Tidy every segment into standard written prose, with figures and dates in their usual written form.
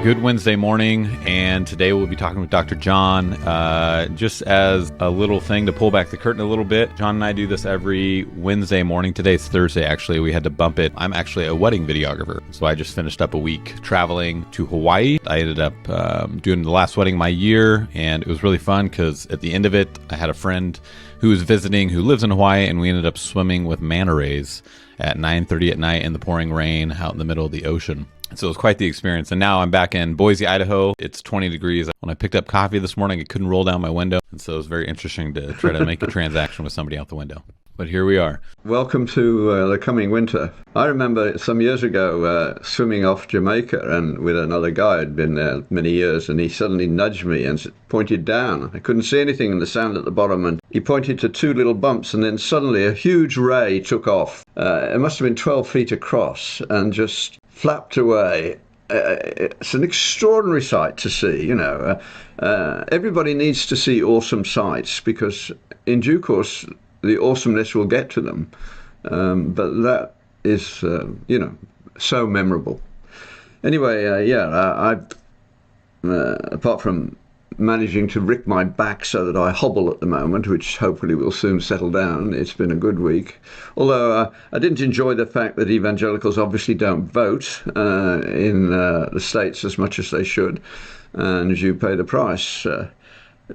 Good Wednesday morning, and today we'll be talking with Dr. John. Just as a little thing to pull back the curtain a little bit, John and I do this every Wednesday morning. Today's Thursday, actually. We had to bump it. I'm actually a wedding videographer, so I just finished up a week traveling to Hawaii. I ended up doing the last wedding of my year, and it was really fun because at the end of it, I had a friend who was visiting who lives in Hawaii, and we ended up swimming with manta rays at 9:30 at night in the pouring rain out in the middle of the ocean. So it was quite the experience. And now I'm back in Boise, Idaho. It's 20 degrees. When I picked up coffee this morning, it couldn't roll down my window. And so it was very interesting to try to make a transaction with somebody out the window. But here we are. Welcome to the coming winter. I remember some years ago swimming off Jamaica and with another guy. I'd been there many years, and he suddenly nudged me and pointed down. I couldn't see anything in the sand at the bottom, and he pointed to two little bumps, and then suddenly a huge ray took off. It must have been 12 feet across and just flapped away. It's an extraordinary sight to see, you know. Everybody needs to see awesome sights because in due course the awesomeness will get to them. But that is, so memorable. Anyway, I've, apart from managing to rip my back so that I hobble at the moment, which hopefully will soon settle down, it's been a good week. Although I didn't enjoy the fact that evangelicals obviously don't vote in the States as much as they should, and you pay the price.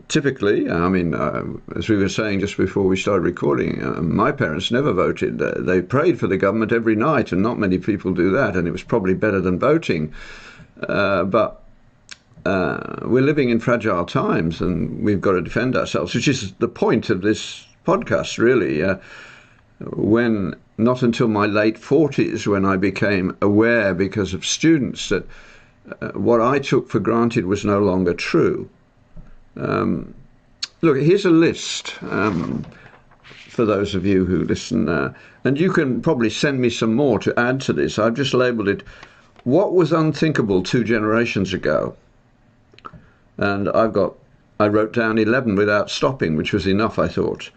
Typically, as we were saying just before we started recording, my parents never voted. They prayed for the government every night, and not many people do that, and it was probably better than voting. But we're living in fragile times, and we've got to defend ourselves, which is the point of this podcast, really. When not until my late 40s, when I became aware because of students that what I took for granted was no longer true. Look, here's a list for those of you who listen, and you can probably send me some more to add to this. I've just labelled it, What Was Unthinkable 2 Generations Ago? And I wrote down 11 without stopping, which was enough, I thought.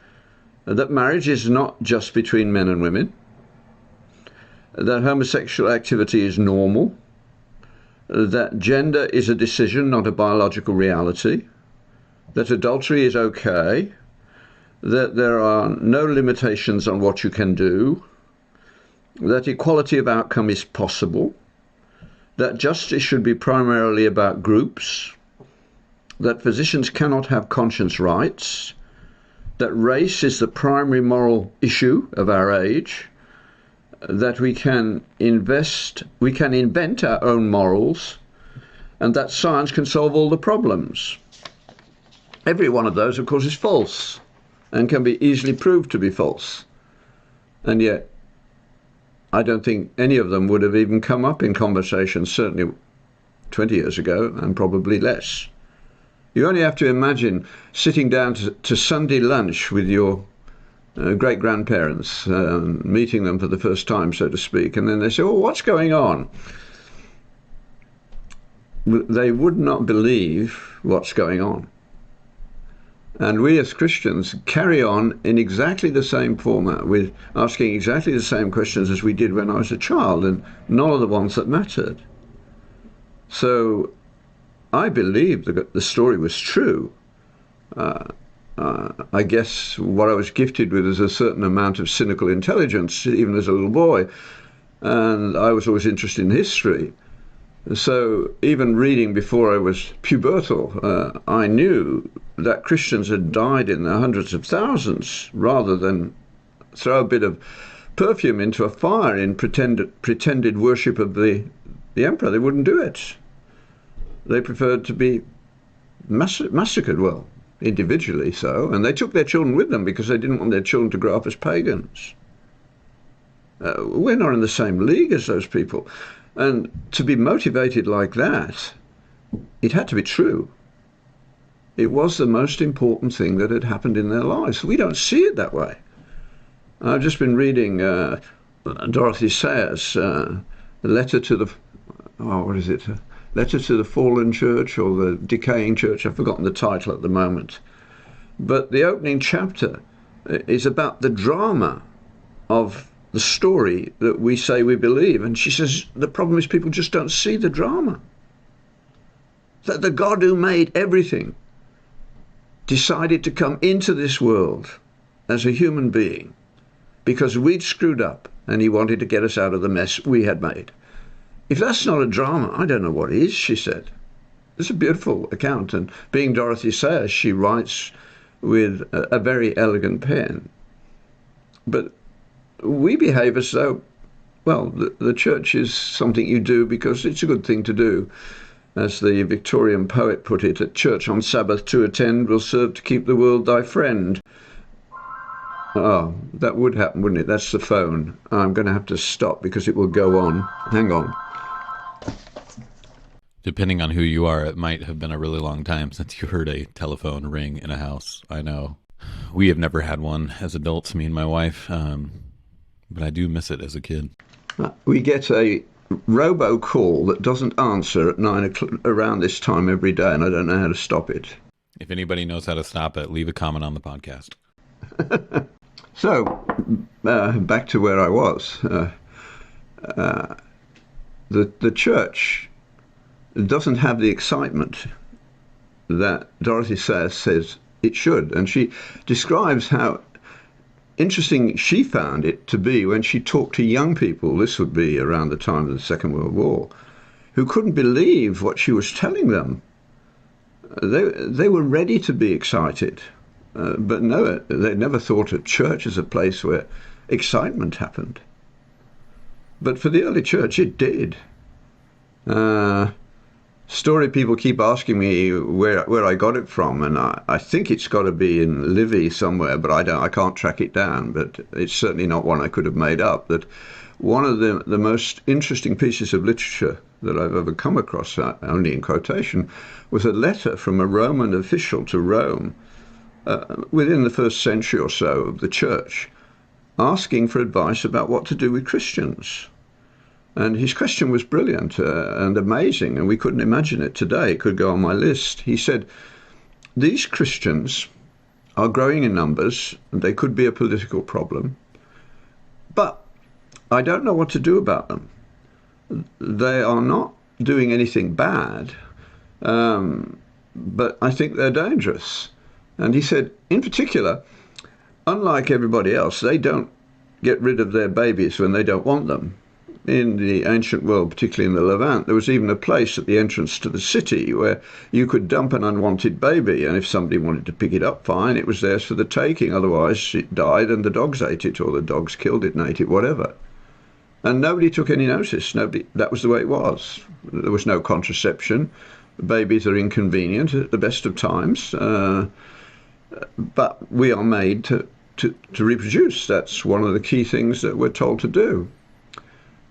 That marriage is not just between men and women. That homosexual activity is normal. That gender is a decision, not a biological reality. That adultery is okay. That there are no limitations on what you can do. That equality of outcome is possible. That justice should be primarily about groups. That physicians cannot have conscience rights, that race is the primary moral issue of our age, that we can invent our own morals, and that science can solve all the problems. Every one of those, of course, is false and can be easily proved to be false. And yet, I don't think any of them would have even come up in conversation, certainly 20 years ago, and probably less. You only have to imagine sitting down to Sunday lunch with your great-grandparents, meeting them for the first time, so to speak, and then they say, "Oh, what's going on?" They would not believe what's going on. And we as Christians carry on in exactly the same format, with asking exactly the same questions as we did when I was a child, and none of the ones that mattered. So I believe that the story was true. I guess what I was gifted with is a certain amount of cynical intelligence, even as a little boy, and I was always interested in history. So even reading before I was pubertal, I knew that Christians had died in the hundreds of thousands rather than throw a bit of perfume into a fire in pretended worship of the emperor. They wouldn't do it. They preferred to be massacred, well, individually so, and they took their children with them because they didn't want their children to grow up as pagans. We're not in the same league as those people. And to be motivated like that, it had to be true. It was the most important thing that had happened in their lives. We don't see it that way. I've just been reading Dorothy Sayers' letter to the, Letter to the Fallen Church or the Decaying Church. I've forgotten the title at the moment. But the opening chapter is about the drama of the story that we say we believe. And she says the problem is people just don't see the drama. that the God who made everything decided to come into this world as a human being because we'd screwed up and he wanted to get us out of the mess we had made. If that's not a drama, I don't know what is, she said. It's a beautiful account, and being Dorothy Sayers, she writes with a very elegant pen. But we behave as though, well, the church is something you do because it's a good thing to do. As the Victorian poet put it, at church on Sabbath to attend will serve to keep the world thy friend. Oh, that would happen, wouldn't it? That's the phone. I'm going to have to stop because it will go on. Hang on. Depending on who you are, it might have been a really long time since you heard a telephone ring in a house. I know. We have never had one as adults, me and my wife, but I do miss it as a kid. We get a robocall that doesn't answer at 9 o'clock around this time every day, and I don't know how to stop it. If anybody knows how to stop it, leave a comment on the podcast. So, back to where I was. The church doesn't have the excitement that Dorothy Sayers says it should. And she describes how interesting she found it to be when she talked to young people, this would be around the time of the Second World War, who couldn't believe what she was telling them. They were ready to be excited. But no, they never thought of church as a place where excitement happened. But for the early church, it did. Story people keep asking me where I got it from, and I think it's got to be in Livy somewhere, but I can't track it down. But it's certainly not one I could have made up. That one of the most interesting pieces of literature that I've ever come across, only in quotation, was a letter from a Roman official to Rome within the first century or so of the church, asking for advice about what to do with Christians. And his question was brilliant and amazing, and we couldn't imagine it today. It could go on my list. He said, these Christians are growing in numbers, and they could be a political problem, but I don't know what to do about them. They are not doing anything bad, but I think they're dangerous. And he said, in particular, unlike everybody else, they don't get rid of their babies when they don't want them. In the ancient world, particularly in the Levant, there was even a place at the entrance to the city where you could dump an unwanted baby, and if somebody wanted to pick it up, fine, it was theirs for the taking. Otherwise, it died and the dogs ate it, or the dogs killed it and ate it, whatever. And nobody took any notice. That was the way it was. There was no contraception. Babies are inconvenient at the best of times. But we are made to reproduce. That's one of the key things that we're told to do.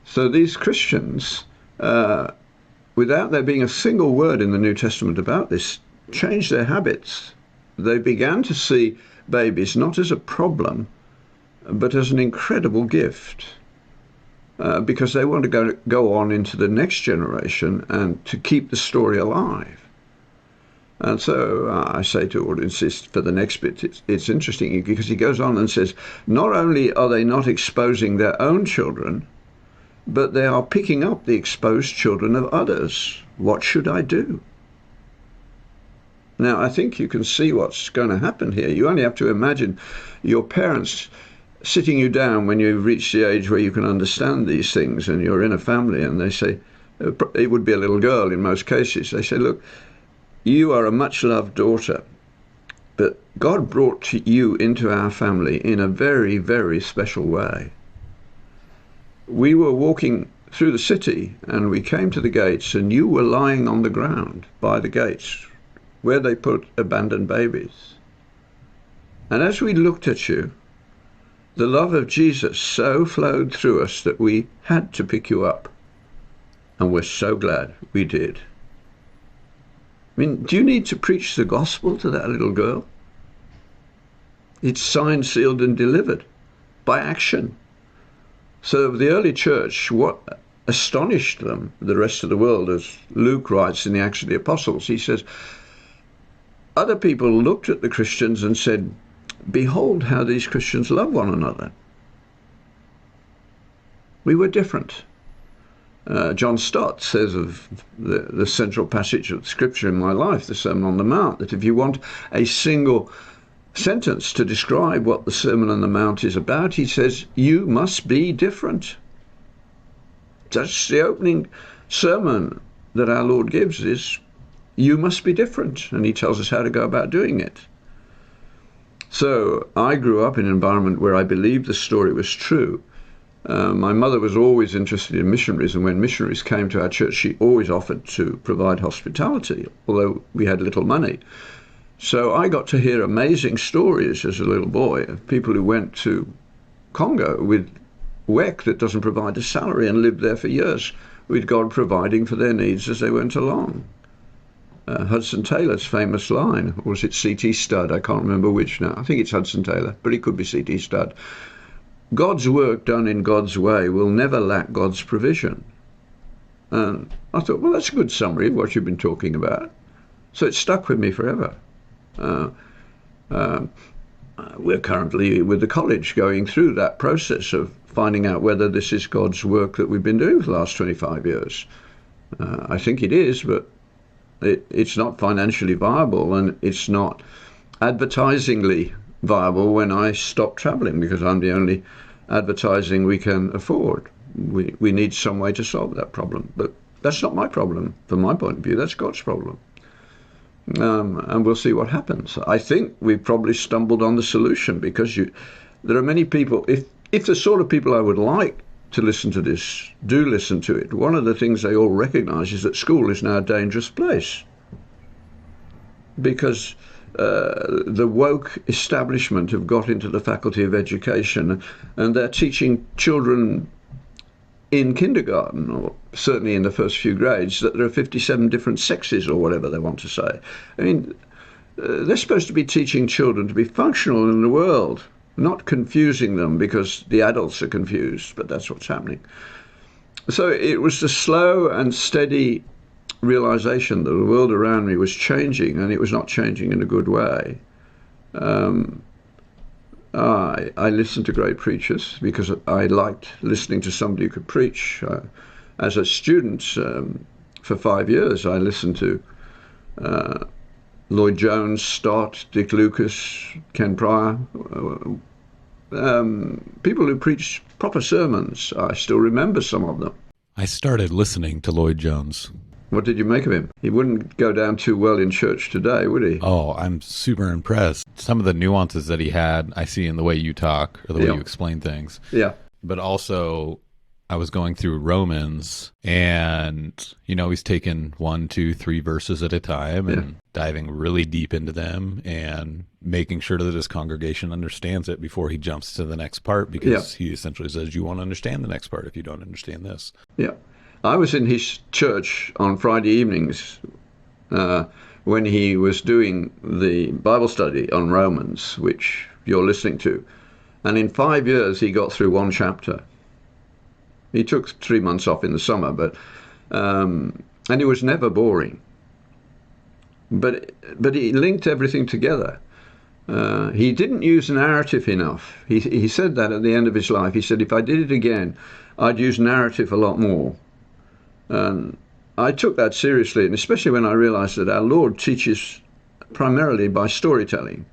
So these Christians, without there being a single word in the New Testament about this, changed their habits. They began to see babies not as a problem, but as an incredible gift, because they want to go on into the next generation and to keep the story alive. And so I say to audiences for the next bit, it's interesting because he goes on and says, not only are they not exposing their own children, but they are picking up the exposed children of others. What should I do? Now, I think you can see what's going to happen here. You only have to imagine your parents sitting you down when you've reached the age where you can understand these things, and you're in a family, and they say, it would be a little girl in most cases, they say, look, you are a much-loved daughter, but God brought you into our family in a very, very special way. We were walking through the city, and we came to the gates, and you were lying on the ground by the gates, where they put abandoned babies. And as we looked at you, the love of Jesus so flowed through us that we had to pick you up. And we're so glad we did. I mean, do you need to preach the gospel to that little girl? It's signed, sealed, and delivered by action. So the early church, what astonished them, the rest of the world, as Luke writes in the Acts of the Apostles, he says, other people looked at the Christians and said, behold how these Christians love one another. We were different. John Stott says of the central passage of Scripture in my life, the Sermon on the Mount, that if you want a single sentence to describe what the Sermon on the Mount is about, he says, you must be different. That's the opening sermon that our Lord gives, is you must be different, and he tells us how to go about doing it. So I grew up in an environment where I believed the story was true. My mother was always interested in missionaries, and when missionaries came to our church, she always offered to provide hospitality, although we had little money. So I got to hear amazing stories as a little boy of people who went to Congo with work that doesn't provide a salary and lived there for years, with God providing for their needs as they went along. Hudson Taylor's famous line, or was it C.T. Studd? I can't remember which now. I think it's Hudson Taylor, but it could be C.T. Studd. God's work done in God's way will never lack God's provision. And I thought, well, that's a good summary of what you've been talking about. So it stuck with me forever. We're currently with the college going through that process of finding out whether this is God's work that we've been doing for the last 25 years. I think it is, but it's not financially viable, and it's not advertisingly viable when I stop traveling, because I'm the only advertising we can afford. We need some way to solve that problem, but that's not my problem. From my point of view, that's God's problem. And we'll see what happens. I think we've probably stumbled on the solution, because there are many people, if the sort of people I would like to listen to this do listen to it, one of the things they all recognize is that school is now a dangerous place, because the woke establishment have got into the Faculty of Education, and they're teaching children in kindergarten, or certainly in the first few grades, that there are 57 different sexes, or whatever they want to say. I mean, they're supposed to be teaching children to be functional in the world, not confusing them because the adults are confused, but that's what's happening. So it was the slow and steady realization that the world around me was changing, and it was not changing in a good way. I listened to great preachers because I liked listening to somebody who could preach. As a student, for 5 years, I listened to Lloyd Jones, Stott, Dick Lucas, Ken Pryor, people who preached proper sermons. I still remember some of them. I started listening to Lloyd Jones. What did you make of him? He wouldn't go down too well in church today, would he? Oh, I'm super impressed. Some of the nuances that he had, I see in the way you talk, or the way you explain things. Yeah. But also, I was going through Romans, and, he's taking 1, 2, 3 verses at a time and diving really deep into them and making sure that his congregation understands it before he jumps to the next part, because he essentially says, you won't understand the next part if you don't understand this. Yeah. I was in his church on Friday evenings when he was doing the Bible study on Romans, which you're listening to. And in 5 years, he got through one chapter. He took 3 months off in the summer, but and it was never boring. But he linked everything together. He didn't use narrative enough. He said that at the end of his life. He said, if I did it again, I'd use narrative a lot more. And I took that seriously, and especially when I realized that our Lord teaches primarily by storytelling.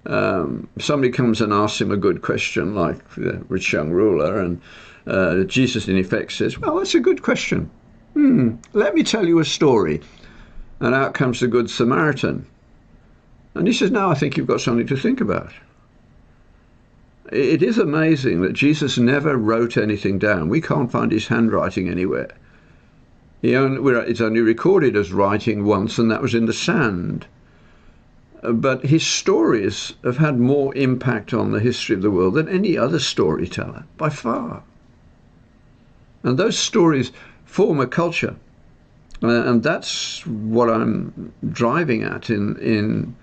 Somebody comes and asks him a good question, like the rich young ruler, and Jesus in effect says, well, that's a good question. Let me tell you a story. And out comes the Good Samaritan. And he says, now I think you've got something to think about. It is amazing that Jesus never wrote anything down. We can't find his handwriting anywhere. It's only recorded as writing once, and that was in the sand. But his stories have had more impact on the history of the world than any other storyteller, by far. And those stories form a culture. And that's what I'm driving at in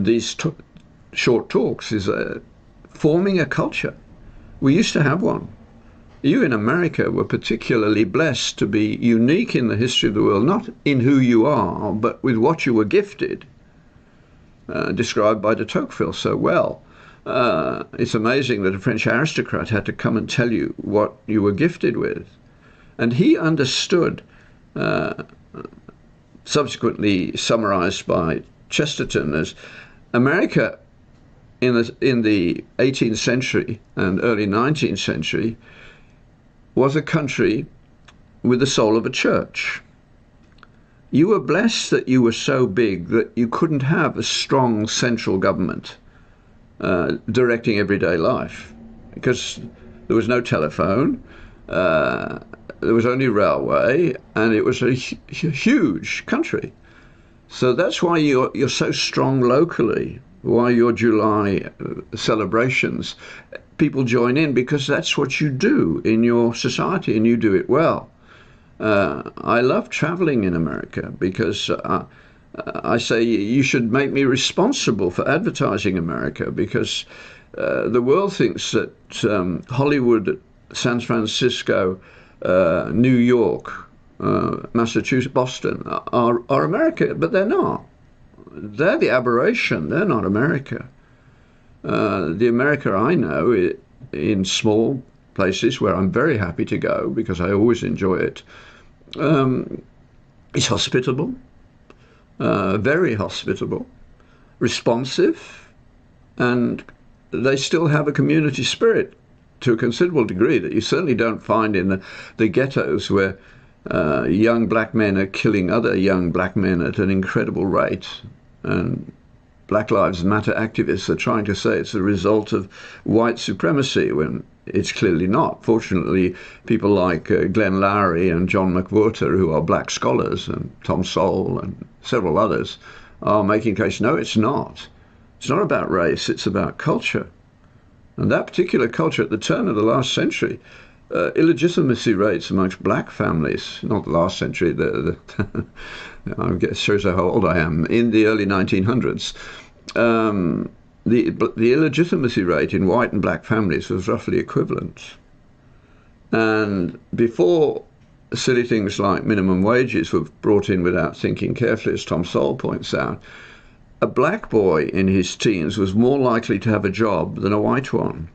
these short talks, is forming a culture. We used to have one. You in America were particularly blessed to be unique in the history of the world, not in who you are, but with what you were gifted, described by de Tocqueville so well. It's amazing that a French aristocrat had to come and tell you what you were gifted with. And he understood, subsequently summarized by Chesterton, as America in the 18th century and early 19th century was a country with the soul of a church. You were blessed that you were so big that you couldn't have a strong central government directing everyday life, because there was no telephone, there was only railway, and it was a huge country. So that's why you're so strong locally, why your July celebrations, people join in, because that's what you do in your society, and you do it well. I love traveling in America because I say you should make me responsible for advertising America, because the world thinks that Hollywood, San Francisco, New York, Massachusetts, Boston are America, but they're not. They're the aberration. They're not America. The America I know, in small places where I'm very happy to go because I always enjoy it, is hospitable, very hospitable, responsive, and they still have a community spirit to a considerable degree that you certainly don't find in the ghettos, where young black men are killing other young black men at an incredible rate. And Black Lives Matter activists are trying to say it's a result of white supremacy, when it's clearly not. Fortunately, people like Glenn Lowry and John McWhorter, who are black scholars, and Tom Sowell and several others, are making case, no, it's not. It's not about race, it's about culture. And that particular culture at the turn of the last century, illegitimacy rates amongst black families, not the last century, I guess shows how old I am, in the early 1900s, the illegitimacy rate in white and black families was roughly equivalent. And before silly things like minimum wages were brought in without thinking carefully, as Tom Sowell points out, a black boy in his teens was more likely to have a job than a white one.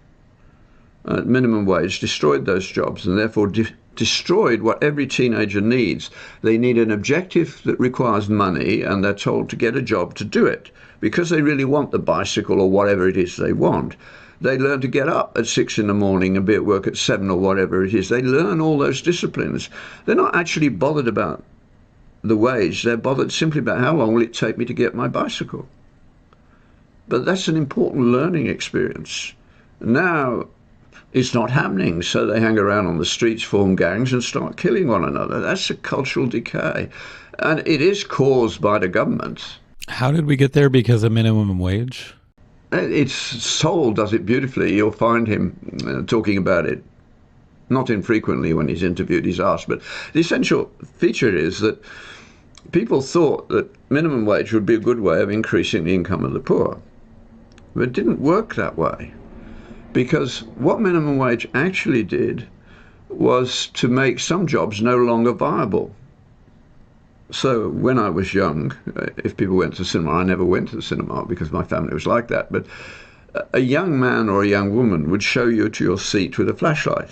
Minimum wage destroyed those jobs, and therefore destroyed what every teenager needs. They need an objective that requires money, and they're told to get a job to do it, because they really want the bicycle or whatever it is they want. They learn to get up at 6 in the morning and be at work at 7 or whatever it is. They learn all those disciplines. They're not actually bothered about the wage. They're bothered simply about how long will it take me to get my bicycle. But that's an important learning experience. Now it's not happening, so they hang around on the streets, form gangs, and start killing one another. That's a cultural decay, and it is caused by the government. How did we get there because of minimum wage? It's Sowell does it beautifully. You'll find him talking about it not infrequently when he's interviewed, he's asked. But the essential feature is that people thought that minimum wage would be a good way of increasing the income of the poor. But it didn't work that way, because what minimum wage actually did was to make some jobs no longer viable. So when I was young, if people went to the cinema, I never went to the cinema because my family was like that, but a young man or a young woman would show you to your seat with a flashlight.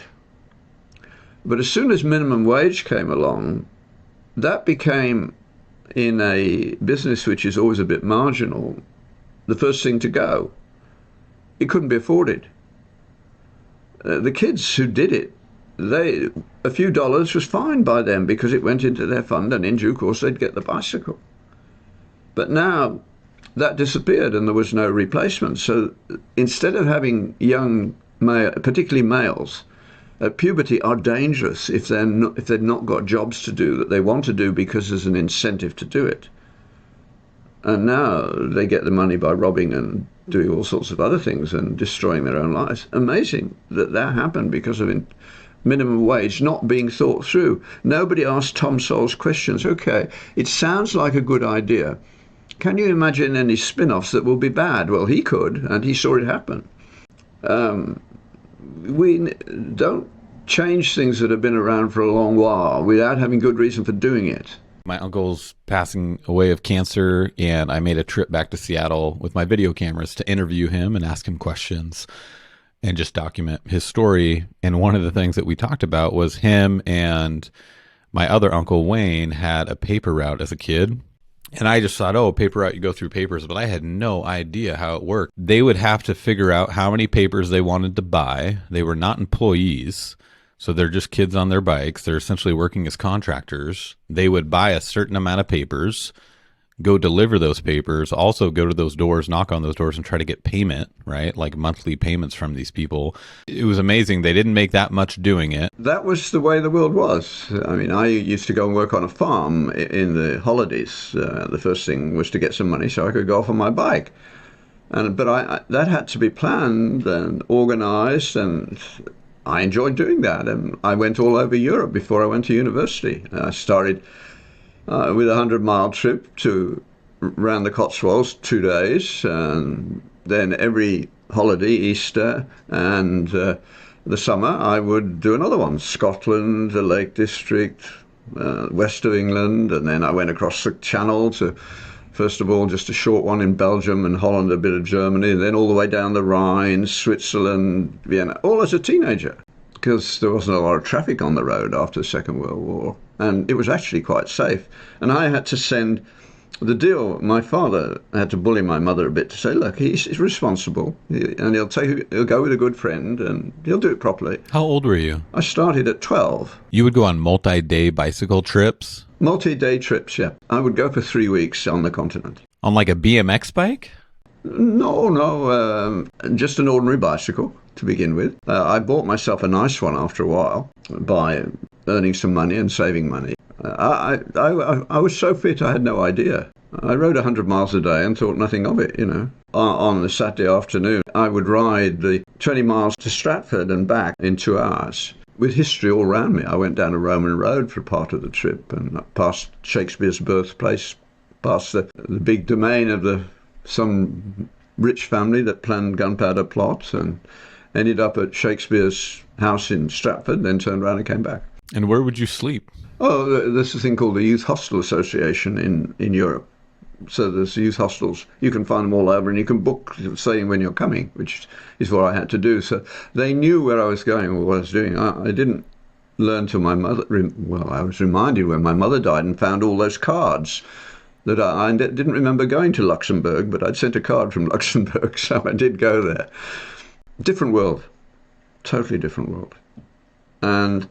But as soon as minimum wage came along, that became, in a business which is always a bit marginal, the first thing to go. It couldn't be afforded. The kids who did it, a few dollars was fine by them because it went into their fund, and in due course they'd get the bicycle. But now that disappeared and there was no replacement. So instead of having young male, particularly males, at puberty are dangerous if they've not got jobs to do that they want to do because there's an incentive to do it. And now they get the money by robbing and doing all sorts of other things and destroying their own lives. Amazing that happened because of minimum wage not being thought through. Nobody asked Tom Sowell's questions. Okay, it sounds like a good idea. Can you imagine any spin-offs that will be bad? Well, he could, and he saw it happen. We don't change things that have been around for a long while without having good reason for doing it. My uncle's passing away of cancer, and I made a trip back to Seattle with my video cameras to interview him and ask him questions. and just document his story. And one of the things that we talked about was him and my other uncle Wayne had a paper route as a kid. And I just thought, oh, paper route, you go through papers, but I had no idea how it worked. They would have to figure out how many papers they wanted to buy. They were not employees, so they're just kids on their bikes. They're essentially working as contractors. They would buy a certain amount of papers, go deliver those papers, also go to those doors, knock on those doors, and try to get payment, right? Like monthly payments from these people. It was amazing. They didn't make that much doing it. That was the way the world was. I mean, I used to go and work on a farm in the holidays. The first thing was to get some money so I could go off on my bike. But that had to be planned and organized, and I enjoyed doing that. And I went all over Europe before I went to university. I started with a 100-mile trip to around the Cotswolds, 2 days, and then every holiday, Easter and the summer, I would do another one. Scotland, the Lake District, west of England, and then I went across the Channel to, first of all, just a short one in Belgium and Holland, a bit of Germany, and then all the way down the Rhine, Switzerland, Vienna, all as a teenager, because there wasn't a lot of traffic on the road after the Second World War, and it was actually quite safe. And I had to send the deal. My father had to bully my mother a bit to say, look, he's responsible, and he'll go with a good friend, and he'll do it properly. How old were you? I started at 12. You would go on multi-day bicycle trips? Multi-day trips, yeah. I would go for 3 weeks on the continent. On like a BMX bike? No, just an ordinary bicycle to begin with. I bought myself a nice one after a while by earning some money and saving money. I was so fit I had no idea. I rode 100 miles a day and thought nothing of it, you know. On the Saturday afternoon, I would ride the 20 miles to Stratford and back in 2 hours. With history all around me. I went down a Roman road for part of the trip and past Shakespeare's birthplace, past the big domain of some rich family that planned gunpowder plot, and ended up at Shakespeare's house in Stratford, then turned around and came back. And where would you sleep? Oh, there's a thing called the Youth Hostel Association in Europe. So there's youth hostels. You can find them all over, and you can book saying when you're coming, which is what I had to do. So they knew where I was going or what I was doing. I didn't learn till my mother, well, I was reminded when my mother died and found all those cards that I didn't remember going to Luxembourg, but I'd sent a card from Luxembourg, so I did go there. Different world, totally different world. And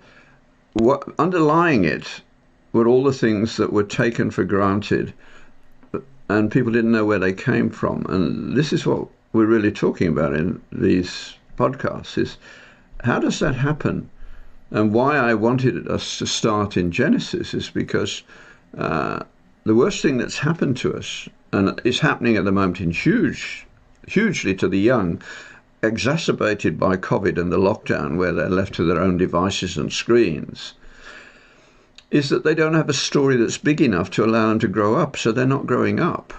what underlying it were all the things that were taken for granted, and people didn't know where they came from. And this is what we're really talking about in these podcasts, is how does that happen? And why I wanted us to start in Genesis is because the worst thing that's happened to us, and is happening at the moment in hugely to the young, exacerbated by COVID and the lockdown, where they're left to their own devices and screens, is that they don't have a story that's big enough to allow them to grow up, so they're not growing up.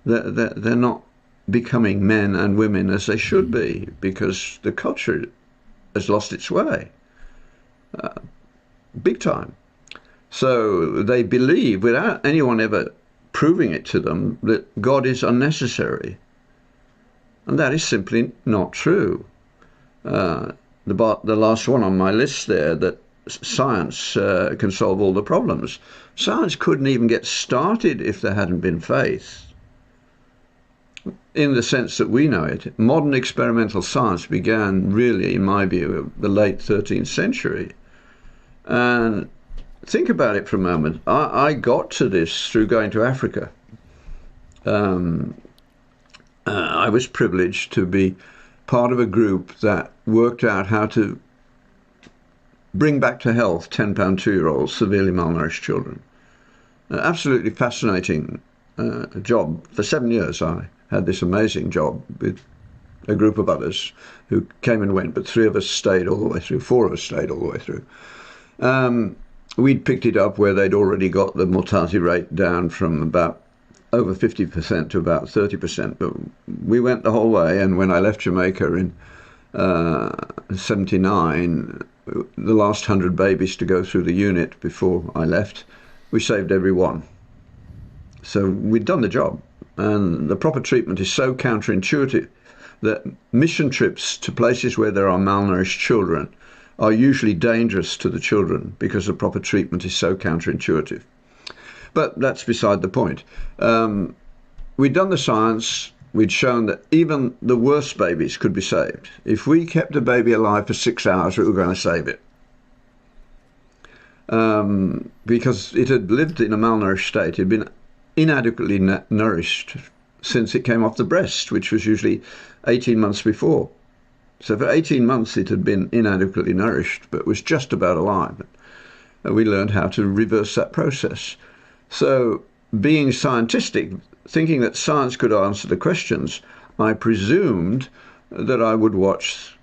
They're not becoming men and women as they should be, because the culture has lost its way, big time. So they believe, without anyone ever proving it to them, that God is unnecessary. And that is simply not true. The last one on my list there, that science can solve all the problems. Science couldn't even get started if there hadn't been faith. In the sense that we know it, modern experimental science began really, in my view, the late 13th century. And think about it for a moment. I got to this through going to Africa. I was privileged to be part of a group that worked out how to bring back to health 10-pound 2-year-olds, severely malnourished children. An absolutely fascinating job. For 7 years I had this amazing job with a group of others who came and went, but 3 of us stayed all the way through, 4 of us stayed all the way through. We'd picked it up where they'd already got the mortality rate down from about over 50% to about 30%, but we went the whole way. And when I left Jamaica in 79, the last 100 babies to go through the unit before I left, we saved every one. So we'd done the job, and the proper treatment is so counterintuitive that mission trips to places where there are malnourished children are usually dangerous to the children because the proper treatment is so counterintuitive. But that's beside the point. We'd done the science. We'd shown that even the worst babies could be saved. If we kept a baby alive for 6 hours, we were going to save it. Because it had lived in a malnourished state. It had been inadequately nourished since it came off the breast, which was usually 18 months before. So for 18 months it had been inadequately nourished, but was just about alive. And we learned how to reverse that process. So being scientistic, thinking that science could answer the questions, I presumed that I would watch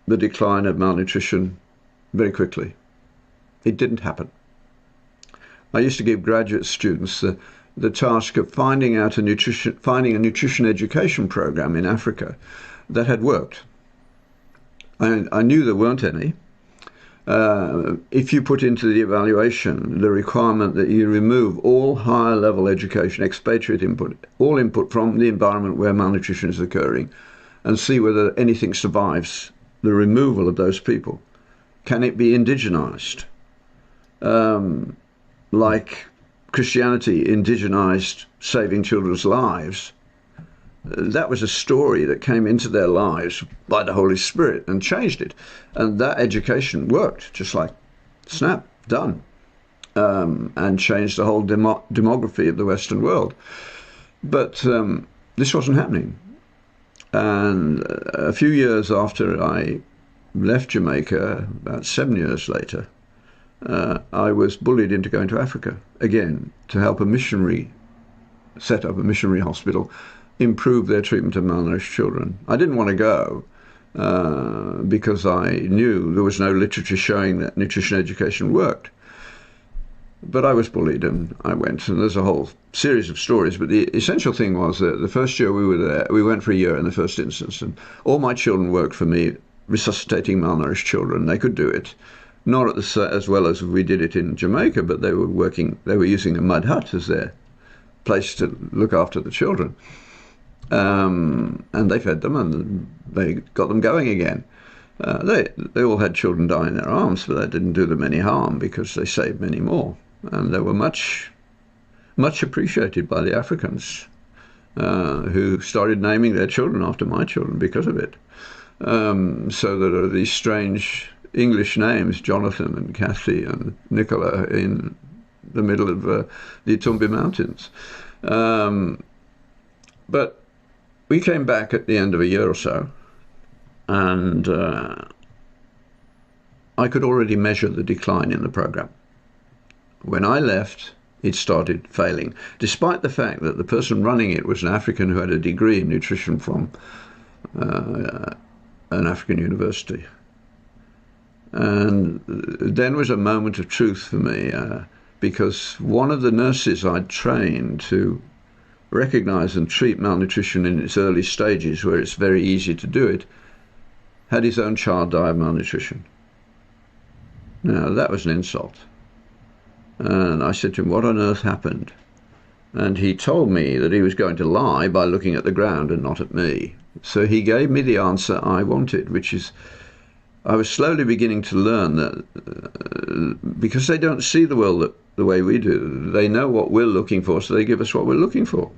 the decline of malnutrition very quickly. It didn't happen. I used to give graduate students the task of finding a nutrition education program in Africa that had worked. I knew there weren't any. If you put into the evaluation the requirement that you remove all higher level education, expatriate input, all input from the environment where malnutrition is occurring, and see whether anything survives the removal of those people. Can it be indigenized? Like Christianity indigenized saving children's lives. That was a story that came into their lives by the Holy Spirit and changed it. And that education worked, just like snap, done, and changed the whole demography of the Western world. But this wasn't happening. And a few years after I left Jamaica, about 7 years later, I was bullied into going to Africa again to help set up a missionary hospital, improve their treatment of malnourished children. I didn't want to go because I knew there was no literature showing that nutrition education worked. But I was bullied and I went, and there's a whole series of stories. But the essential thing was that the first year we were there, we went for a year in the first instance, and all my children worked for me, resuscitating malnourished children. They could do it. Not as well as we did it in Jamaica, but they were using a mud hut as their place to look after the children. And they fed them and they got them going again. They all had children die in their arms, but that didn't do them any harm because they saved many more. And they were much appreciated by the Africans who started naming their children after my children because of it. So there are these strange English names, Jonathan and Kathy and Nicola, in the middle of the Utumbi Mountains. But we came back at the end of a year or so, and I could already measure the decline in the program. When I left, it started failing, despite the fact that the person running it was an African who had a degree in nutrition from an African university. And then was a moment of truth for me, because one of the nurses I'd trained to recognize and treat malnutrition in its early stages, where it's very easy to do it, had his own child die of malnutrition. Now, that was an insult. And I said to him, what on earth happened? And he told me that he was going to lie by looking at the ground and not at me. So he gave me the answer I wanted, which is, I was slowly beginning to learn that because they don't see the world the way we do, they know what we're looking for, so they give us what we're looking for.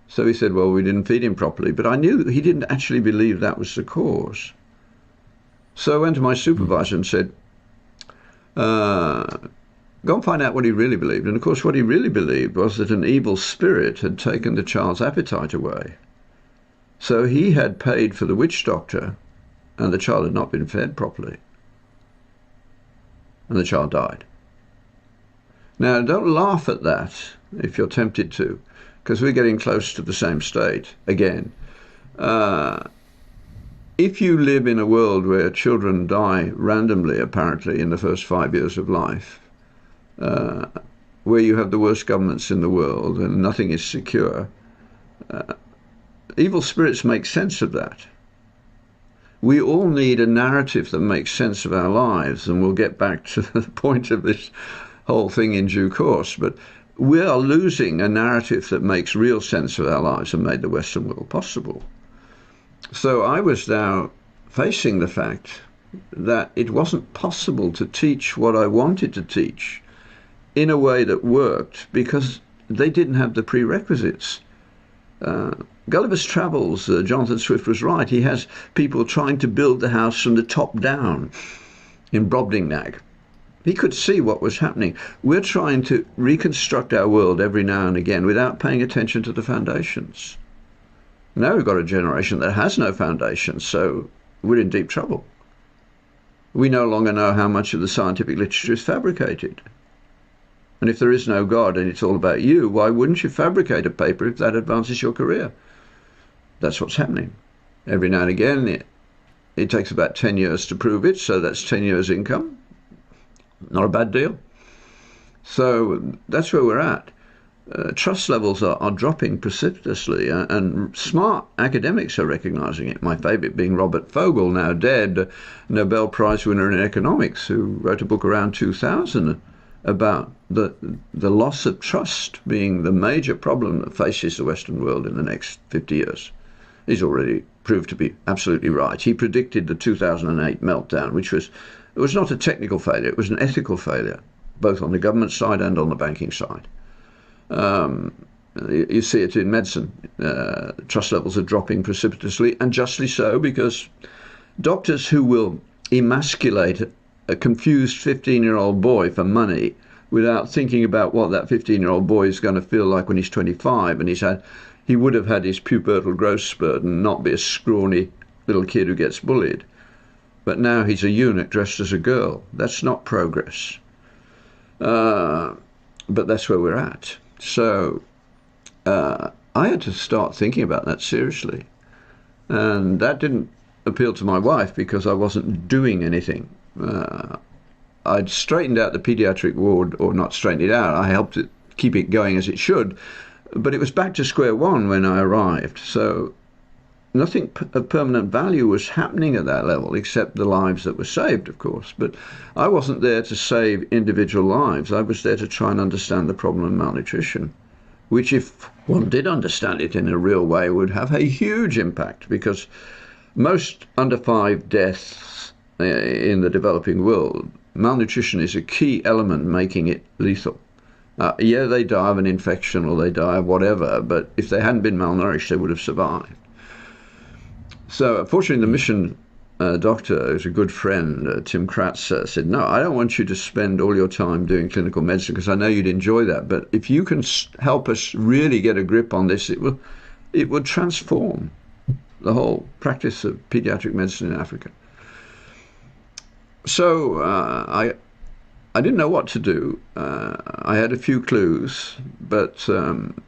So he said, well, we didn't feed him properly, but I knew he didn't actually believe that was the cause. So I went to my supervisor and said, go and find out what he really believed. And of course, what he really believed was that an evil spirit had taken the child's appetite away. So he had paid for the witch doctor, and the child had not been fed properly. And the child died. Now, don't laugh at that if you're tempted to, because we're getting close to the same state again. If you live in a world where children die randomly, apparently, in the first 5 years of life, where you have the worst governments in the world and nothing is secure, evil spirits make sense of that. We all need a narrative that makes sense of our lives, and we'll get back to the point of this whole thing in due course. But we are losing a narrative that makes real sense of our lives and made the Western world possible. So I was now facing the fact that it wasn't possible to teach what I wanted to teach in a way that worked because they didn't have the prerequisites. Gulliver's Travels, Jonathan Swift was right. He has people trying to build the house from the top down in Brobdingnag. He could see what was happening. We're trying to reconstruct our world every now and again without paying attention to the foundations. Now we've got a generation that has no foundations, so we're in deep trouble. We no longer know how much of the scientific literature is fabricated. And if there is no God and it's all about you, why wouldn't you fabricate a paper if that advances your career? That's what's happening. Every now and again, it takes about 10 years to prove it, so that's 10 years income. Not a bad deal. So that's where we're at. Trust levels are dropping precipitously, and smart academics are recognizing it. My favorite being Robert Fogel, now dead, Nobel Prize winner in economics, who wrote a book around 2000 about the loss of trust being the major problem that faces the Western world in the next 50 years. He's already proved to be absolutely right. He predicted the 2008 meltdown, which was not a technical failure, it was an ethical failure, both on the government side and on the banking side. You see it in medicine. Trust levels are dropping precipitously, and justly so, because doctors who will emasculate a confused 15-year-old boy for money without thinking about what that 15-year-old boy is going to feel like when he's 25 and he would have had his pubertal growth spurt and not be a scrawny little kid who gets bullied. But now he's a eunuch dressed as a girl. That's not progress. But that's where we're at. So I had to start thinking about that seriously. And that didn't appeal to my wife because I wasn't doing anything. I'd straightened out the pediatric ward, or not straightened it out. I helped it keep it going as it should. But it was back to square one when I arrived. So nothing of permanent value was happening at that level, except the lives that were saved, of course. But I wasn't there to save individual lives. I was there to try and understand the problem of malnutrition, which, if one did understand it in a real way, would have a huge impact, because most under 5 deaths in the developing world, malnutrition is a key element making it lethal. Yeah, they die of an infection or they die of whatever, but if they hadn't been malnourished, they would have survived. So, fortunately, the mission doctor, who's a good friend, Tim Kratz, said, no, I don't want you to spend all your time doing clinical medicine because I know you'd enjoy that, but if you can help us really get a grip on this, it would transform the whole practice of pediatric medicine in Africa. So I didn't know what to do. I had a few clues, but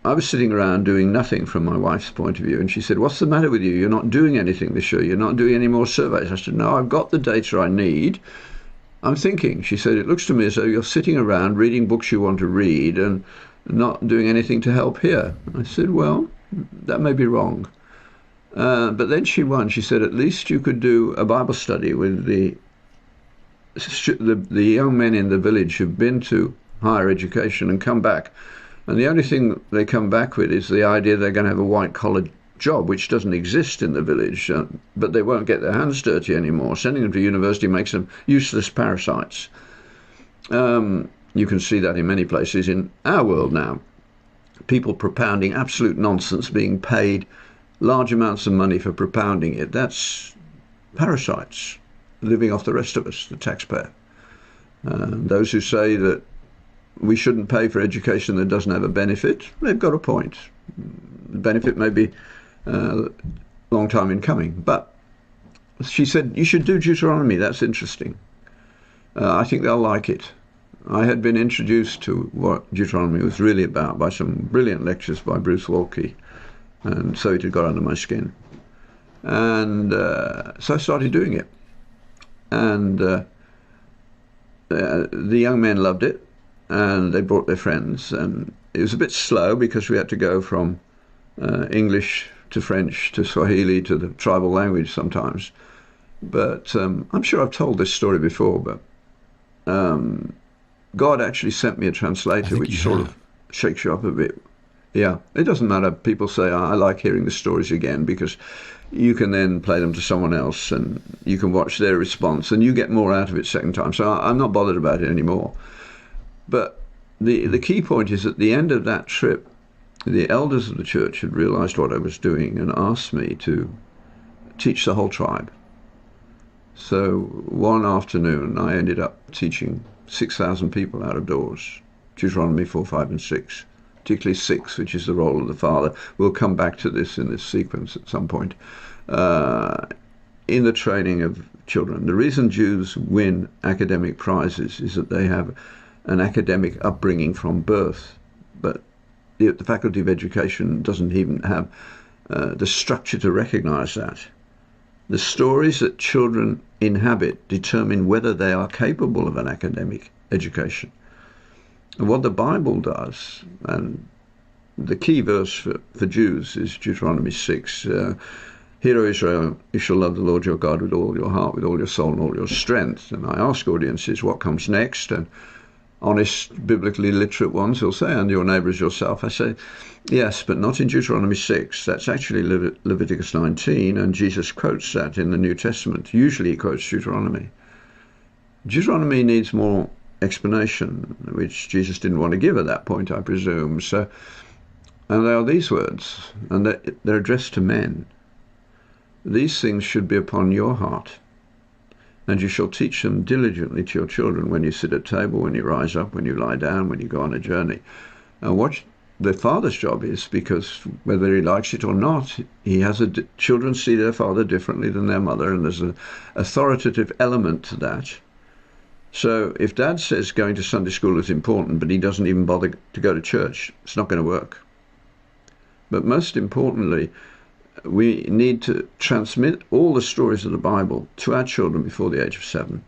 I was sitting around doing nothing from my wife's point of view, and she said, what's the matter with you? You're not doing anything this year. You're not doing any more surveys. I said, no, I've got the data I need. I'm thinking. She said, it looks to me as though you're sitting around reading books you want to read and not doing anything to help here. I said, well, that may be wrong. But then she won. She said, at least you could do a Bible study with the young men in the village who've been to higher education and come back. And the only thing they come back with is the idea they're going to have a white-collar job, which doesn't exist in the village, but they won't get their hands dirty anymore. Sending them to university makes them useless parasites. You can see that in many places in our world now. People propounding absolute nonsense, being paid large amounts of money for propounding it. That's parasites living off the rest of us, the taxpayer. Those who say that we shouldn't pay for education that doesn't have a benefit, they've got a point. The benefit may be a long time in coming. But she said, you should do Deuteronomy, that's interesting. I think they'll like it. I had been introduced to what Deuteronomy was really about by some brilliant lectures by Bruce Walke, and so it had got under my skin. And so I started doing it. And the young men loved it, and they brought their friends. And it was a bit slow because we had to go from English to French to Swahili to the tribal language sometimes. But I'm sure I've told this story before, but God actually sent me a translator, which sort of shakes you up a bit. Yeah, it doesn't matter. People say, I like hearing the stories again, because you can then play them to someone else and you can watch their response and you get more out of it second time. So I'm not bothered about it anymore. But the key point is, at the end of that trip, the elders of the church had realized what I was doing and asked me to teach the whole tribe. So one afternoon I ended up teaching 6,000 people out of doors, Deuteronomy 4, 5 and 6, particularly 6, which is the role of the father. We'll come back to this in this sequence at some point. In the training of children. The reason Jews win academic prizes is that they have an academic upbringing from birth, but the Faculty of Education doesn't even have the structure to recognize that. The stories that children inhabit determine whether they are capable of an academic education. And what the Bible does, and the key verse for Jews is Deuteronomy 6, Hear, O Israel, you shall love the Lord your God with all your heart, with all your soul and all your strength. And I ask audiences what comes next, and honest, biblically literate ones will say, and your neighbour as yourself. I say, yes, but not in Deuteronomy 6. That's actually Leviticus 19, and Jesus quotes that in the New Testament. Usually he quotes Deuteronomy. Deuteronomy needs more explanation, which Jesus didn't want to give at that point, I presume. So, and they are these words, and they're addressed to men. These things should be upon your heart, and you shall teach them diligently to your children when you sit at table, when you rise up, when you lie down, when you go on a journey. And what the father's job is, because whether he likes it or not, he has children see their father differently than their mother, and there's an authoritative element to that. So if dad says going to Sunday school is important, but he doesn't even bother to go to church, it's not going to work. But most importantly, we need to transmit all the stories of the Bible to our children before the age of 7.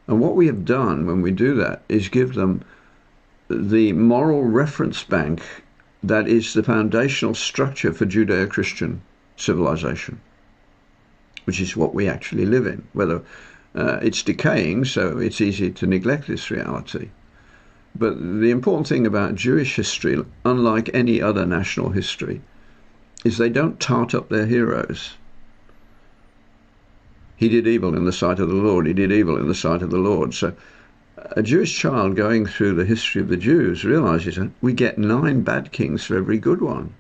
And what we have done when we do that is give them the moral reference bank that is the foundational structure for Judeo-Christian civilization, which is what we actually live in. Whether it's decaying, so it's easy to neglect this reality. But the important thing about Jewish history, unlike any other national history, is they don't tart up their heroes. He did evil in the sight of the Lord. He did evil in the sight of the Lord. So a Jewish child going through the history of the Jews realizes that we get 9 bad kings for every good one.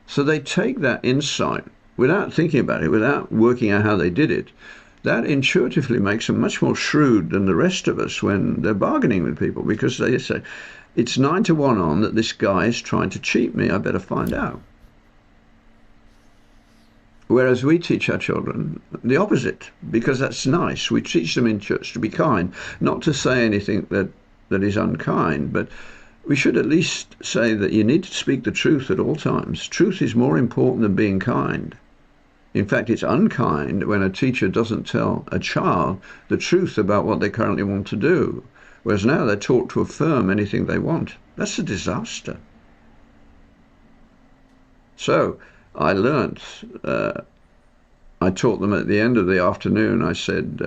So they take that insight without thinking about it, without working out how they did it. That intuitively makes them much more shrewd than the rest of us when they're bargaining with people, because they say, it's 9 to 1 on that this guy is trying to cheat me. I better find out. Whereas we teach our children the opposite, because that's nice. We teach them in church to be kind, not to say anything that is unkind, but we should at least say that you need to speak the truth at all times. Truth is more important than being kind. In fact, it's unkind when a teacher doesn't tell a child the truth about what they currently want to do, whereas now they're taught to affirm anything they want. That's a disaster. So I learnt, I taught them at the end of the afternoon, I said,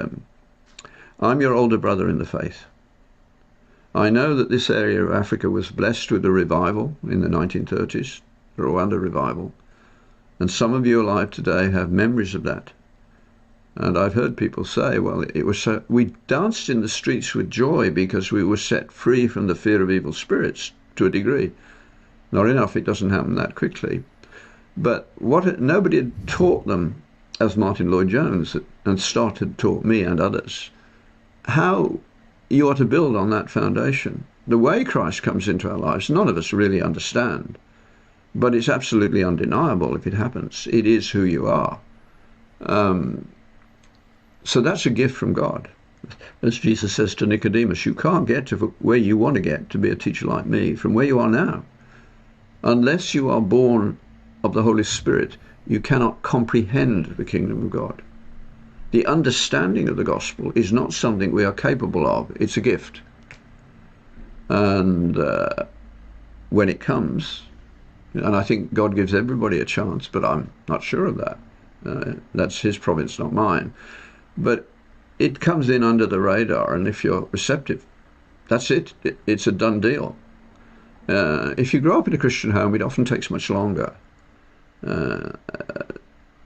I'm your older brother in the faith. I know that this area of Africa was blessed with a revival in the 1930s, the Rwanda revival, and some of you alive today have memories of that. And I've heard people say, well, it was so, we danced in the streets with joy because we were set free from the fear of evil spirits to a degree. Not enough, it doesn't happen that quickly. But nobody had taught them, as Martin Lloyd-Jones and Stott had taught me and others, how you are to build on that foundation. The way Christ comes into our lives, none of us really understand, but it's absolutely undeniable if it happens. It is who you are. So that's a gift from God. As Jesus says to Nicodemus, you can't get to where you want to get to be a teacher like me from where you are now. Unless you are born of the Holy Spirit, you cannot comprehend the kingdom of God. The understanding of the gospel is not something we are capable of. It's a gift. And when it comes, and I think God gives everybody a chance, but I'm not sure of that. That's his province, not mine. But it comes in under the radar, and if you're receptive, that's it. It's a done deal. If you grow up in a Christian home, it often takes much longer.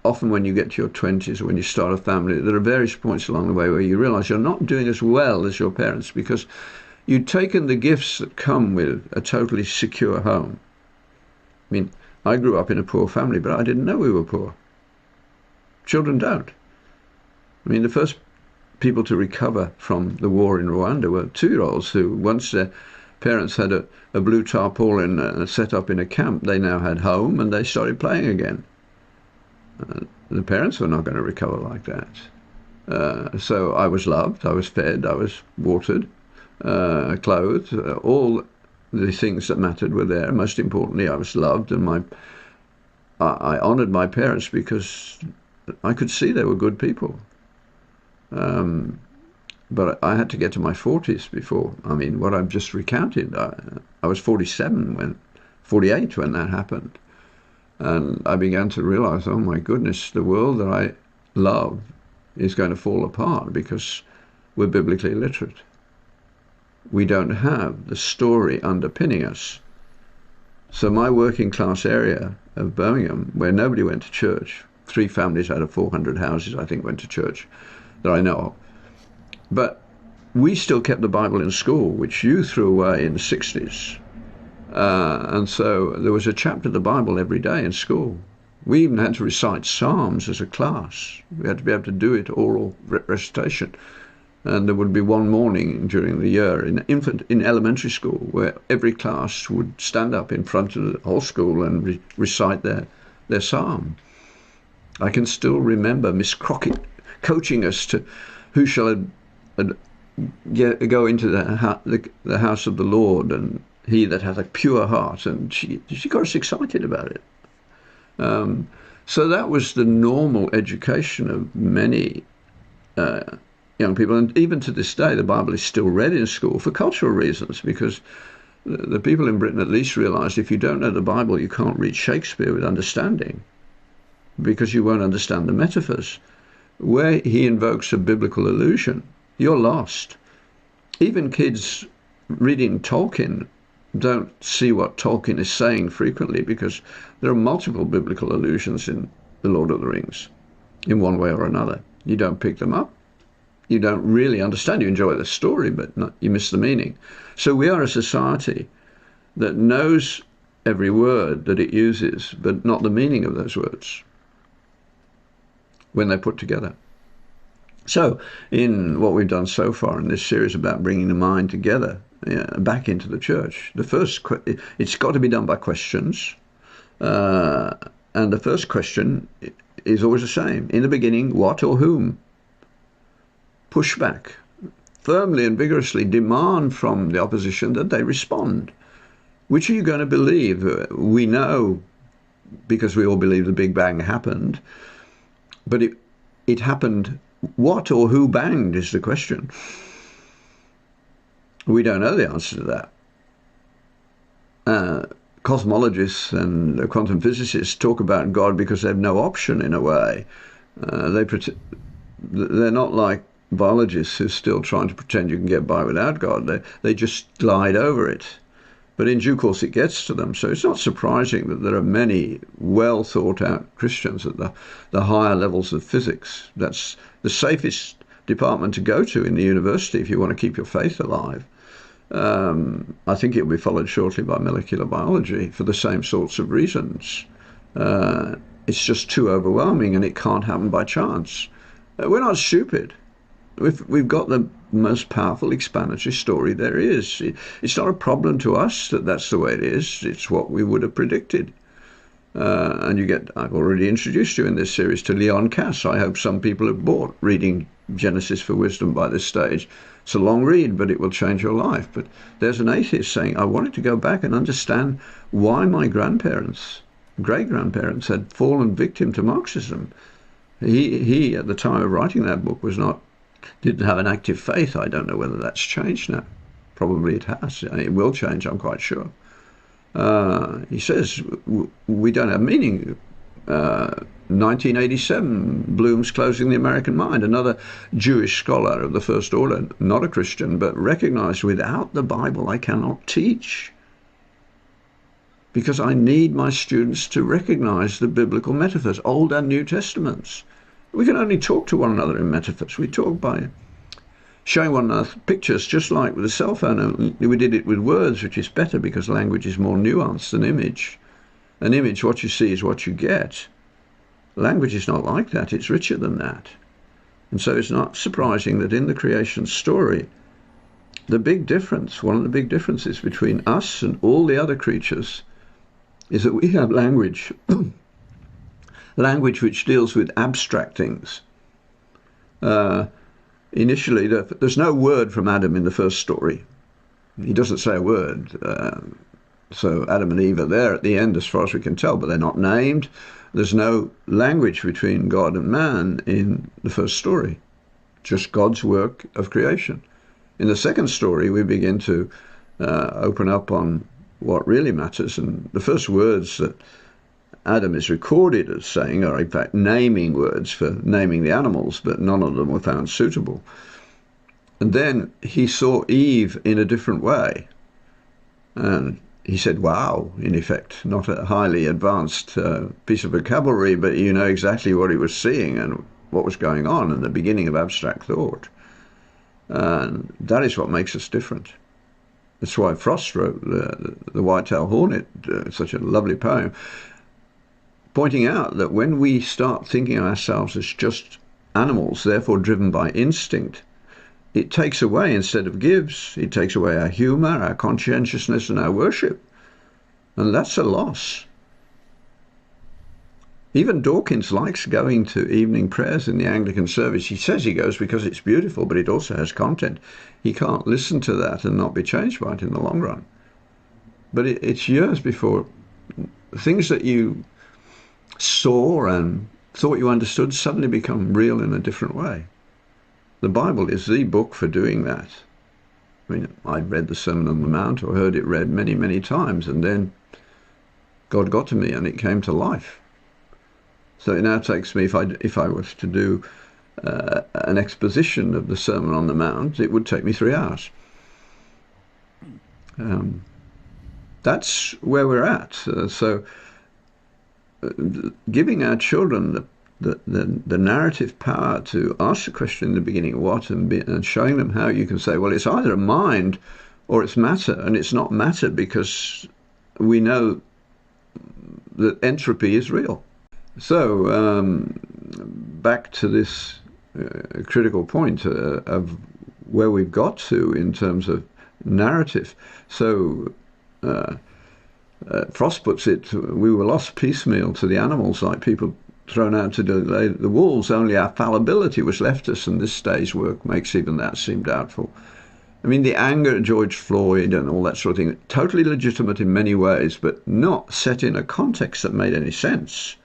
Often when you get to your 20s or when you start a family, there are various points along the way where you realize you're not doing as well as your parents because you've taken the gifts that come with a totally secure home. I mean, I grew up in a poor family, but I didn't know we were poor. Children don't. I mean, the first people to recover from the war in Rwanda were 2-year-olds who, once their parents had a blue tarpaulin set up in a camp, they now had home and they started playing again. The parents were not going to recover like that. So I was loved, I was fed, I was watered, clothed, all the things that mattered were there. Most importantly, I was loved, and I honoured my parents because I could see they were good people. But I had to get to my 40s before. I mean, what I've just recounted, I was 48 when that happened. And I began to realize, oh my goodness, the world that I love is going to fall apart because we're biblically illiterate. We don't have the story underpinning us. So my working class area of Birmingham, where nobody went to church, 3 families out of 400 houses, I think, went to church that I know of. But we still kept the Bible in school, which you threw away in the 60s. And so there was a chapter of the Bible every day in school. We even had to recite Psalms as a class. We had to be able to do it oral recitation. And there would be one morning during the year in elementary school where every class would stand up in front of the whole school and recite their psalm. I can still remember Miss Crockett coaching us to who shall go into the house of the Lord, and he that hath a pure heart, and she got us excited about it. So that was the normal education of many young people, and even to this day the Bible is still read in school for cultural reasons, because the people in Britain at least realised if you don't know the Bible you can't read Shakespeare with understanding, because you won't understand the metaphors. Where he invokes a biblical allusion, you're lost. Even kids reading Tolkien don't see what Tolkien is saying frequently, because there are multiple biblical allusions in The Lord of the Rings in one way or another. You don't pick them up. You don't really understand. You enjoy the story, but you miss the meaning. So we are a society that knows every word that it uses, but not the meaning of those words when they're put together. So in what we've done so far in this series about bringing the mind together, back into the church, it's got to be done by questions. And the first question is always the same. In the beginning, what or whom? Push back. Firmly and vigorously demand from the opposition that they respond. Which are you going to believe? We know, because we all believe the Big Bang happened, but it happened. What or who banged is the question. We don't know the answer to that. Cosmologists and quantum physicists talk about God because they have no option in a way. They're not like biologists who are still trying to pretend you can get by without God. They just glide over it. But in due course it gets to them. So it's not surprising that there are many well thought out Christians at the higher levels of physics. That's the safest department to go to in the university if you want to keep your faith alive. I think it will be followed shortly by molecular biology for the same sorts of reasons. It's just too overwhelming and it can't happen by chance. We're not stupid. We've got the most powerful explanatory story there is. It's not a problem to us that that's the way it is. It's what we would have predicted. And I've already introduced you in this series to Leon Cass. I hope some people have bought Reading Genesis for Wisdom by this stage. It's a long read, but it will change your life. But there's an atheist saying, I wanted to go back and understand why my great-grandparents had fallen victim to Marxism. He at the time of writing that book didn't have an active faith. I don't know whether that's changed now. Probably it has. It will change, I'm quite sure. He says, we don't have meaning. 1987, Bloom's Closing the American Mind, another Jewish scholar of the First Order, not a Christian, but recognized without the Bible I cannot teach. because I need my students to recognize the biblical metaphors, Old and New Testaments. We can only talk to one another in metaphors. We talk by showing one another pictures, just like with a cell phone. And we did it with words, which is better because language is more nuanced than image. An image, what you see is what you get. Language is not like that. It's richer than that. And so it's not surprising that in the creation story, the big difference, one of the big differences between us and all the other creatures, is that we have language, language which deals with abstract things. Initially, there's no word from Adam in the first story. He doesn't say a word. So Adam and Eve are there at the end, as far as we can tell, but they're not named. There's no language between God and man in the first story, just God's work of creation. In the second story, we begin to open up on what really matters, and the first words that Adam is recorded as saying are in fact naming words for naming the animals, but none of them were found suitable. And then he saw Eve in a different way, and he said, wow, in effect, not a highly advanced piece of vocabulary, but you know exactly what he was seeing and what was going on, and the beginning of abstract thought. And that is what makes us different. That's why Frost wrote the White-tailed Hornet, such a lovely poem, pointing out that when we start thinking of ourselves as just animals, therefore driven by instinct, it takes away instead of gives. It takes away our humour, our conscientiousness, and our worship. And that's a loss. Even Dawkins likes going to evening prayers in the Anglican service. He says he goes because it's beautiful, but it also has content. He can't listen to that and not be changed by it in the long run. But it's years before things that you saw and thought you understood suddenly become real in a different way. The Bible is the book for doing that. I mean, I read the Sermon on the Mount or heard it read many, many times, and then God got to me and it came to life. So it now takes me, if I was to do an exposition of the Sermon on the Mount, it would take me 3 hours. That's where we're at. So giving our children the narrative power to ask the question in the beginning, what, and showing them how you can say, well, it's either a mind or it's matter, and it's not matter because we know that entropy is real. So back to this critical point of where we've got to in terms of narrative. So Frost puts it, we were lost piecemeal to the animals, like people thrown out to the wolves. Only our fallibility was left us, and this day's work makes even that seem doubtful. I mean, the anger at George Floyd and all that sort of thing, totally legitimate in many ways, but not set in a context that made any sense.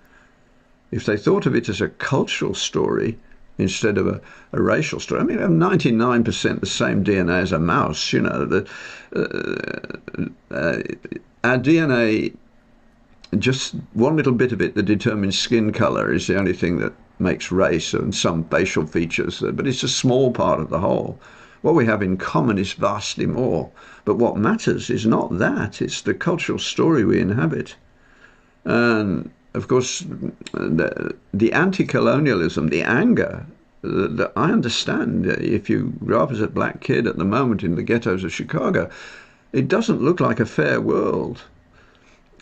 If they thought of it as a cultural story instead of a racial story, I mean, we have 99% the same DNA as a mouse, you know. Our DNA, just one little bit of it that determines skin color is the only thing that makes race and some facial features, but it's a small part of the whole. What we have in common is vastly more, but what matters is not that, it's the cultural story we inhabit. And of course, the anti-colonialism, the anger, I understand. If you grow up as a black kid at the moment in the ghettos of Chicago, it doesn't look like a fair world.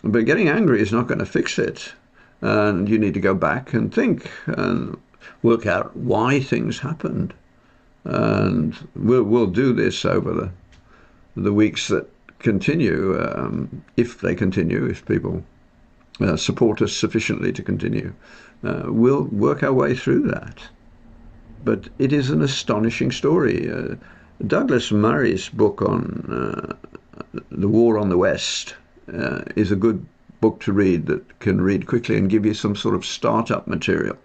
But getting angry is not going to fix it. And you need to go back and think and work out why things happened. And we'll do this over the weeks that continue, if they continue, if people support us sufficiently to continue. We'll work our way through that. But it is an astonishing story. Douglas Murray's book on the War on the West is a good book to read that can read quickly and give you some sort of startup material.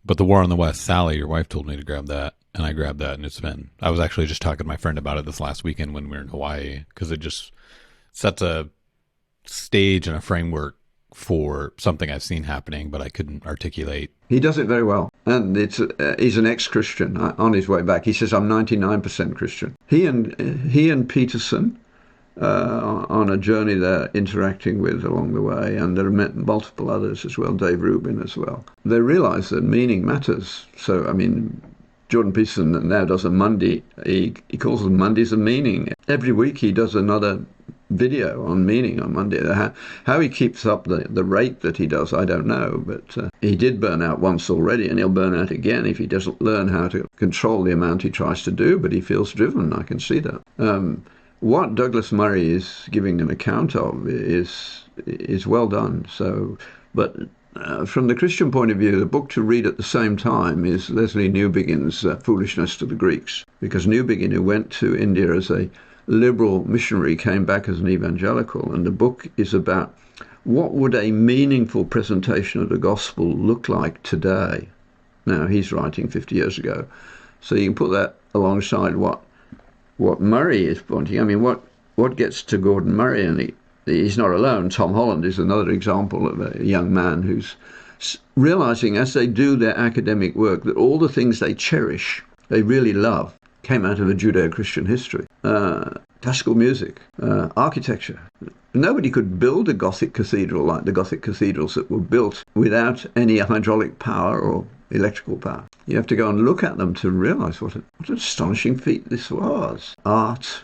But the War on the West, Sally, your wife, told me to grab that, and I grabbed that, and I was actually just talking to my friend about it this last weekend when we were in Hawaii, because it just sets a stage and a framework for something I've seen happening, but I couldn't articulate. He does it very well. And he's an ex-Christian on his way back. He says, I'm 99% Christian. He and Peterson on a journey they're interacting with along the way, and there are multiple others as well, Dave Rubin as well. They realize that meaning matters. So, I mean, Jordan Peterson now does a Monday, he calls them Mondays of Meaning. Every week he does another video on meaning on Monday. How he keeps up the rate that he does, I don't know, but he did burn out once already, and he'll burn out again if he doesn't learn how to control the amount he tries to do, but he feels driven. I can see that. What Douglas Murray is giving an account of is well done. So, but from the Christian point of view, the book to read at the same time is Leslie Newbigin's Foolishness to the Greeks, because Newbigin, who went to India as a liberal missionary, came back as an evangelical, and the book is about what would a meaningful presentation of the gospel look like today. Now, he's writing 50 years ago, so you can put that alongside what Murray is pointing. I mean, what gets to Gordon Murray, and he's not alone. Tom Holland is another example of a young man who's realizing as they do their academic work that all the things they cherish, they really love, came out of a Judeo-Christian history. Classical music, architecture. Nobody could build a Gothic cathedral like the Gothic cathedrals that were built without any hydraulic power or electrical power. You have to go and look at them to realize what an astonishing feat this was. Art,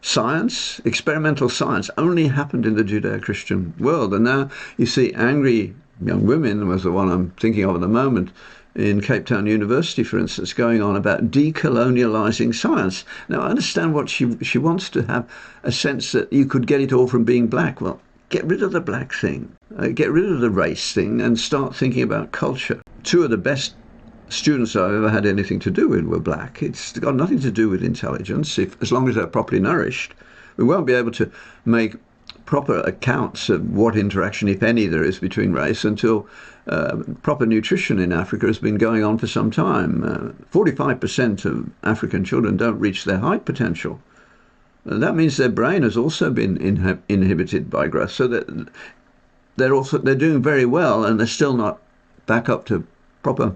science, experimental science only happened in the Judeo-Christian world. And now you see angry young women, was the one I'm thinking of at the moment, in Cape Town University, for instance, going on about decolonializing science. Now, I understand what she wants to have a sense that you could get it all from being black. Well, get rid of the black thing, get rid of the race thing, and start thinking about culture. Two of the best students I've ever had anything to do with were black. It's got nothing to do with intelligence. As long as they're properly nourished, we won't be able to make proper accounts of what interaction, if any, there is between race until proper nutrition in Africa has been going on for some time. 45% of African children don't reach their height potential. That means their brain has also been inhibited by growth, so that they're doing very well, and they're still not back up to proper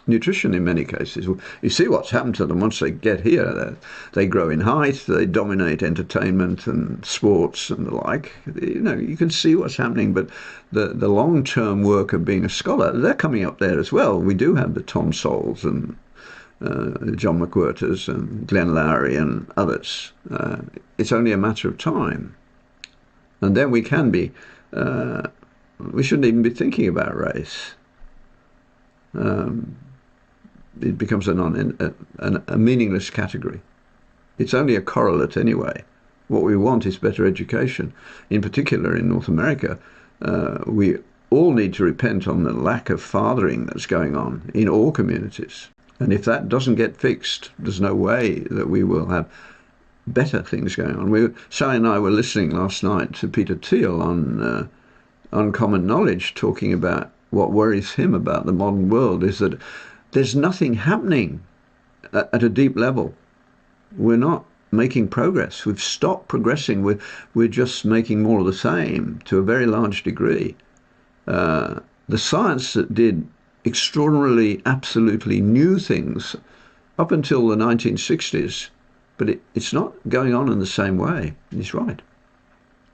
nutrition in many cases. You see what's happened to them once they get here. They grow in height, they dominate entertainment and sports and the like. You can see what's happening, but the long-term work of being a scholar, they're coming up there as well. We do have the Tom Souls and John McWhirters and Glenn Lowry and others. It's only a matter of time. And then we can be, we shouldn't even be thinking about race. It becomes a meaningless category. It's only a correlate anyway. What we want is better education. In particular, in North America, we all need to repent on the lack of fathering that's going on in all communities. And if that doesn't get fixed, there's no way that we will have better things going on. Sally and I were listening last night to Peter Thiel on Uncommon Knowledge, talking about what worries him about the modern world is that there's nothing happening at a deep level. We're not making progress. We've stopped progressing. We're just making more of the same to a very large degree. The science that did extraordinarily, absolutely new things up until the 1960s, but it's not going on in the same way. He's right.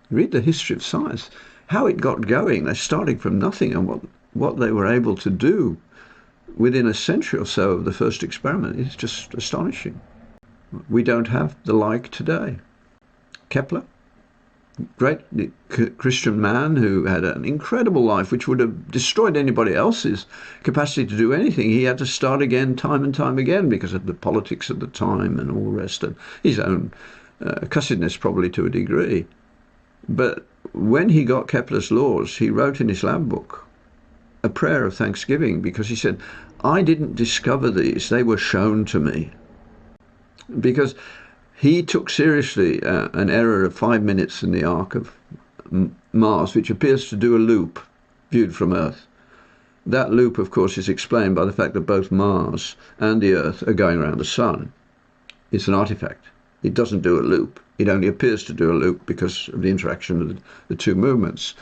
Read the history of science, how it got going. They're starting from nothing, and what they were able to do within a century or so of the first experiment is just astonishing. We don't have the like today. Kepler, great Christian man who had an incredible life which would have destroyed anybody else's capacity to do anything. He had to start again time and time again because of the politics of the time and all the rest, and his own cussedness probably to a degree. But when he got Kepler's laws, he wrote in his lab book a prayer of thanksgiving, because he said, I didn't discover these, they were shown to me. Because he took seriously an error of 5 minutes in the arc of Mars, which appears to do a loop viewed from Earth. That loop, of course, is explained by the fact that both Mars and the Earth are going around the Sun. It's an artifact. It doesn't do a loop. It only appears to do a loop because of the interaction of the two movements.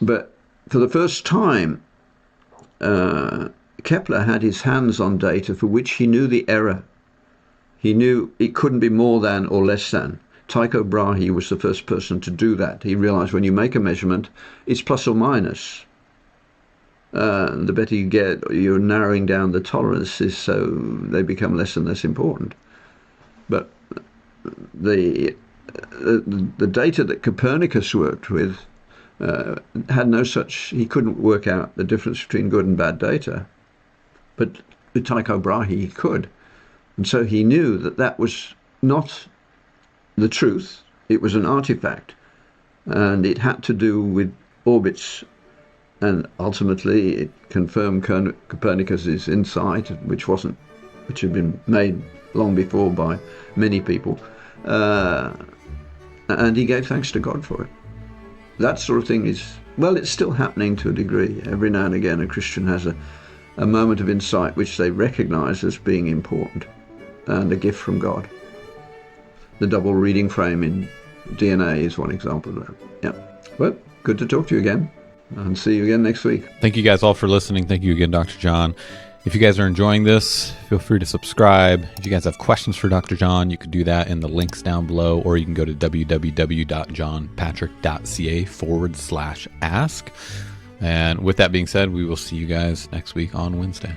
But for the first time, Kepler had his hands on data for which he knew the error. He knew it couldn't be more than or less than. Tycho Brahe was the first person to do that. He realized when you make a measurement, it's plus or minus. The better you get, you're narrowing down the tolerances so they become less and less important. But the data that Copernicus worked with had no such, he couldn't work out the difference between good and bad data. But with Tycho Brahe he could. And so he knew that that was not the truth, it was an artifact. And it had to do with orbits. And ultimately it confirmed Copernicus's insight, which had been made long before by many people. And he gave thanks to God for it. That sort of thing is, well, it's still happening to a degree. Every now and again a Christian has a moment of insight which they recognize as being important and a gift from God. The double reading frame in DNA is one example of that. Yeah. Well, good to talk to you again, and see you again next week. Thank you guys all for listening. Thank you again, Dr. John. If you guys are enjoying this, feel free to subscribe. If you guys have questions for Dr. John, you could do that in the links down below, or you can go to www.johnpatrick.ca/ask. And with that being said, we will see you guys next week on Wednesday.